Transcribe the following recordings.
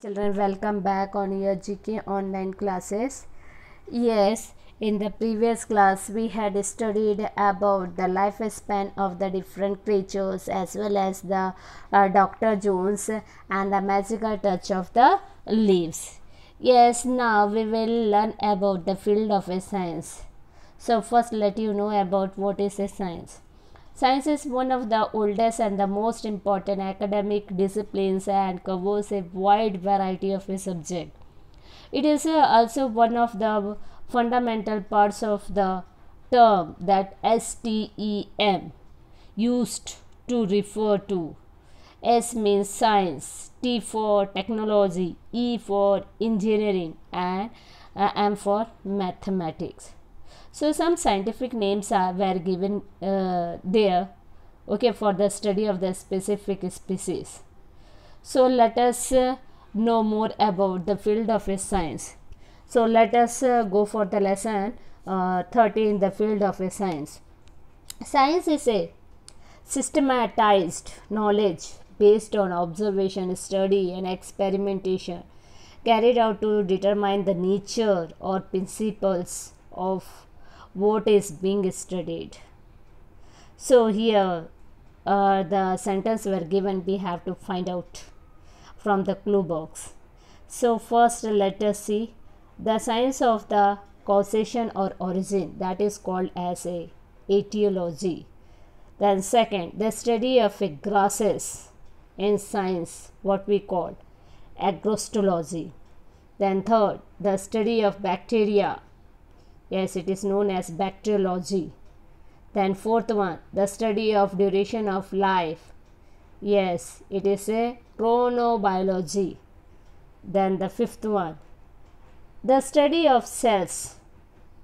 Children, welcome back on your GK online classes. Yes, in the previous class we had studied about the lifespan of the different creatures as well as the Dr. Jones and the magical touch of the leaves. Yes, now we will learn about the field of a science. So first let you know about what is a science. Science is one of the oldest and the most important academic disciplines and covers a wide variety of a subject. It is also one of the fundamental parts of the term that STEM used to refer to. S means science, T for technology, E for engineering, and M for mathematics. So some scientific names were given there, okay, for the study of the specific species. So let us know more about the field of a science. So let us go for the lesson 30 in the field of a science. Science is a systematized knowledge based on observation, study and experimentation carried out to determine the nature or principles of what is being studied. So here the sentence were given, we have to find out from the clue box. So first let us see the science of the causation or origin, that is called as a etiology. Then second, the study of a grasses in science, what we call agrostology. Then third, the study of bacteria. Yes, it is known as bacteriology. Then fourth one, the study of duration of life. Yes, it is a chronobiology. Then the fifth one, the study of cells,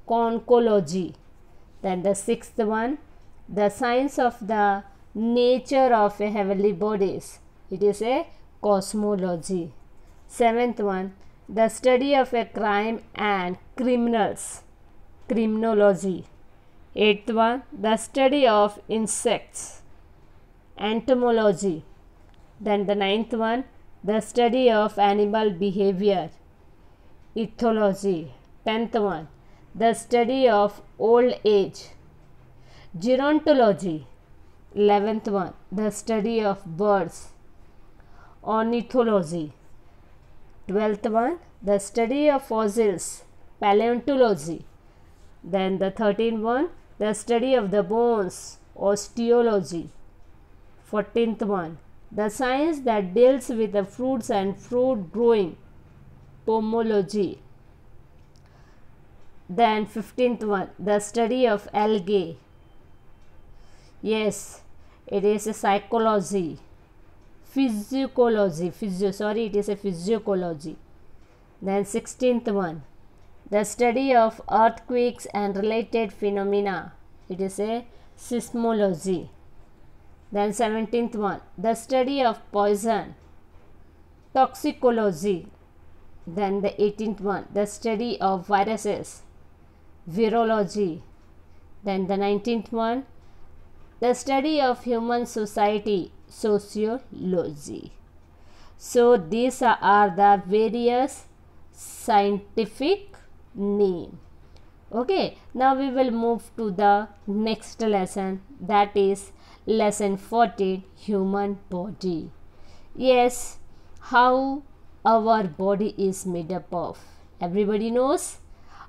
conchology. Then the sixth one, the science of the nature of heavenly bodies. It is a cosmology. Seventh one, the study of a crime and criminals, criminology. Eighth one, the study of insects, entomology. Then the ninth one, the study of animal behavior, ethology. 10th one, the study of old age, gerontology. 11th one, the study of birds, ornithology. 12th one, the study of fossils, paleontology. Then the 13th one, the study of the bones, osteology. 14th one, the science that deals with the fruits and fruit growing, pomology. Then 15th one, the study of algae. Yes, it is a psychology, physiology, it is a physiology. Then 16th one, the study of earthquakes and related phenomena. It is a seismology. Then 17th one, the study of poison, toxicology. Then the 18th one, the study of viruses, virology. Then the 19th one, the study of human society, sociology. So these are the various scientific name. Okay, now we will move to the next lesson, that is lesson 14, human body. Yes, how our body is made up of. Everybody knows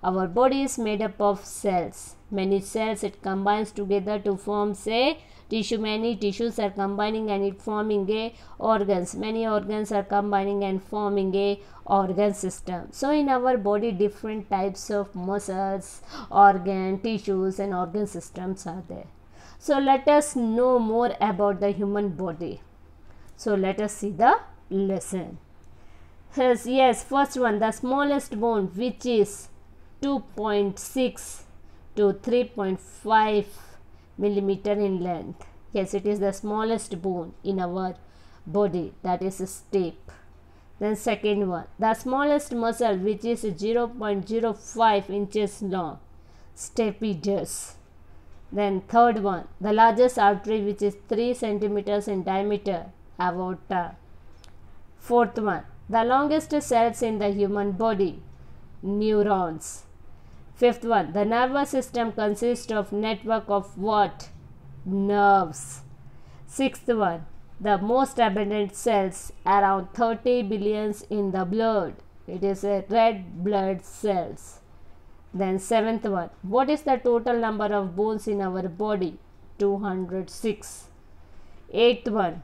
our body is made up of cells. Many cells it combines together to form say tissue. Many tissues are combining and it forming a organs. Many organs are combining and forming a organ system. So in our body different types of muscles, organ, tissues and organ systems are there. So let us know more about the human body. So let us see the lesson. Yes, first one, the smallest bone, which is 2.6 to 3.5 millimeter in length. Yes, it is the smallest bone in our body, that is a step. Then second one, the smallest muscle, which is 0.05 inches long, stapedius. Then third one, the largest artery, which is 3 centimeters in diameter, aorta. Fourth one, The longest cells in the human body, neurons. Fifth one, the nervous system consists of network of what? Nerves. Sixth one, the most abundant cells, around 30 billions in the blood. It is a red blood cells. Then seventh one, what is the total number of bones in our body? 206. Eighth one,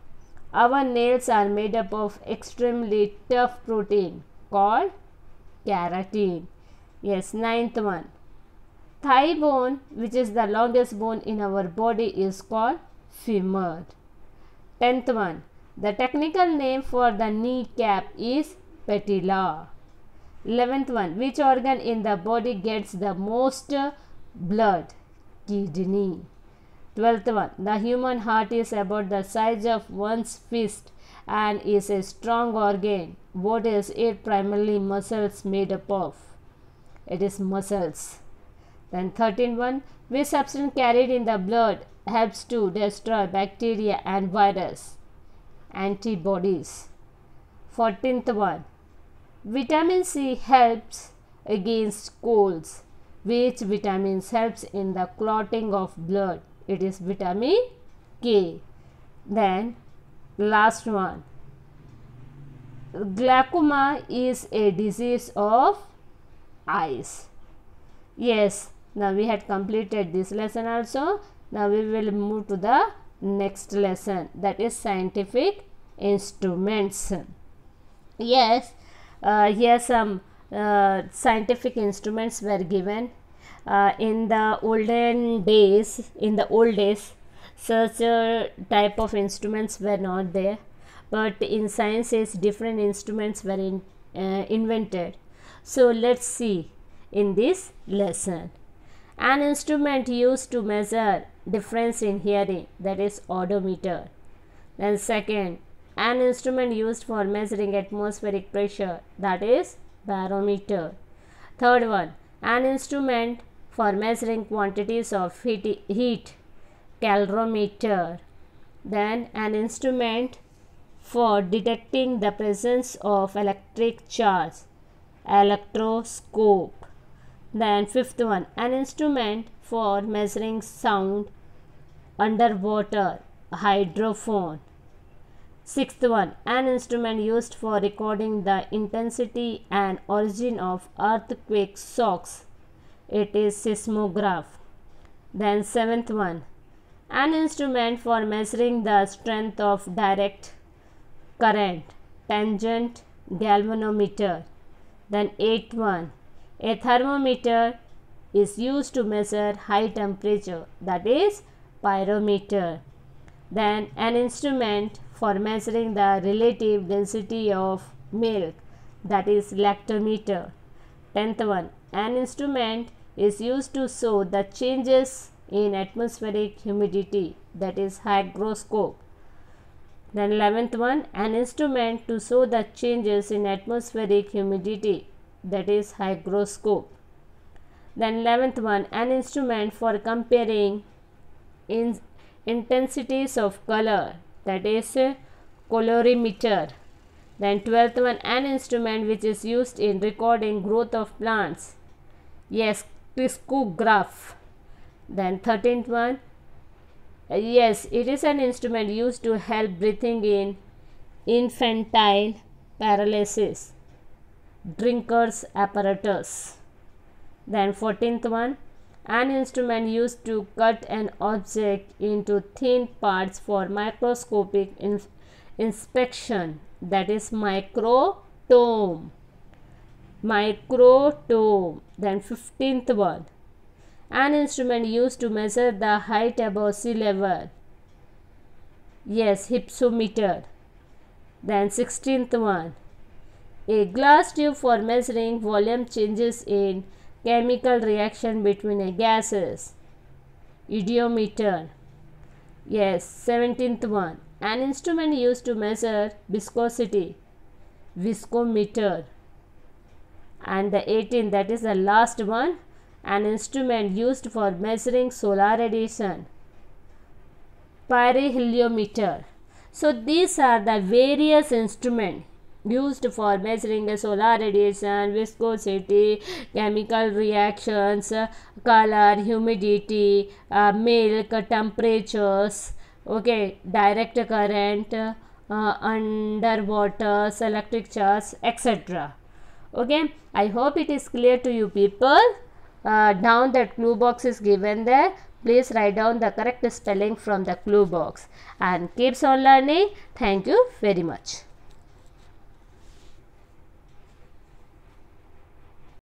our nails are made up of extremely tough protein called keratin. Yes. Ninth one, thigh bone, which is the longest bone in our body, is called femur. 10th one, the technical name for the kneecap is patella. 11th one, which organ in the body gets the most blood? Kidney. 12th one, the human heart is about the size of one's fist and is a strong organ. What is it primarily muscles made up of? It is muscles. Then 13th one, which substance carried in the blood helps to destroy bacteria and virus? Antibodies. 14th one, vitamin C helps against colds. Which vitamins helps in the clotting of blood? It is vitamin K. Then last one, glaucoma is a disease of eyes. Yes, now we had completed this lesson also. Now we will move to the next lesson, that is scientific instruments. Yes, here some scientific instruments were given. In the old days, such type of instruments were not there, but in sciences different instruments were invented. So let's see in this lesson. An instrument used to measure difference in hearing, that is odometer. Then second, an instrument used for measuring atmospheric pressure, that is barometer. Third one, an instrument for measuring quantities of heat, calorimeter. Then an instrument for detecting the presence of electric charge, electroscope. Then fifth one, an instrument for measuring sound underwater, hydrophone. Sixth one, an instrument used for recording the intensity and origin of earthquake shocks. It is seismograph. Then seventh one, an instrument for measuring the strength of direct current, tangent galvanometer. Then eighth one, a thermometer is used to measure high temperature, that is pyrometer. Then an instrument for measuring the relative density of milk, that is lactometer. 10th one, an instrument is used to show the changes in atmospheric humidity, that is hygroscope. Then 11th one, an instrument to show the changes in atmospheric humidity, that is hygroscope. Then 11th one, an instrument for comparing intensities of color, that is colorimeter. Then 12th one, an instrument which is used in recording growth of plants, yes, criscograph. Then 13th one, yes, it is an instrument used to help breathing in infantile paralysis, drinker's apparatus. Then 14th one, an instrument used to cut an object into thin parts for microscopic inspection, that is microtome. Microtome. Then 15th one, an instrument used to measure the height above sea level, yes, hypsometer. Then 16th one, a glass tube for measuring volume changes in chemical reaction between a gases, idiometer. Yes. 17th one, an instrument used to measure viscosity, viscometer. And the 18th, that is the last one, an instrument used for measuring solar radiation, periheliometer. So these are the various instruments used for measuring the solar radiation, viscosity, chemical reactions, color, humidity, milk, temperatures, okay, direct current, underwater, electric charge, etc. Okay, I hope it is clear to you people. Down that clue box is given there. Please write down the correct spelling from the clue box and keeps on learning. Thank you very much.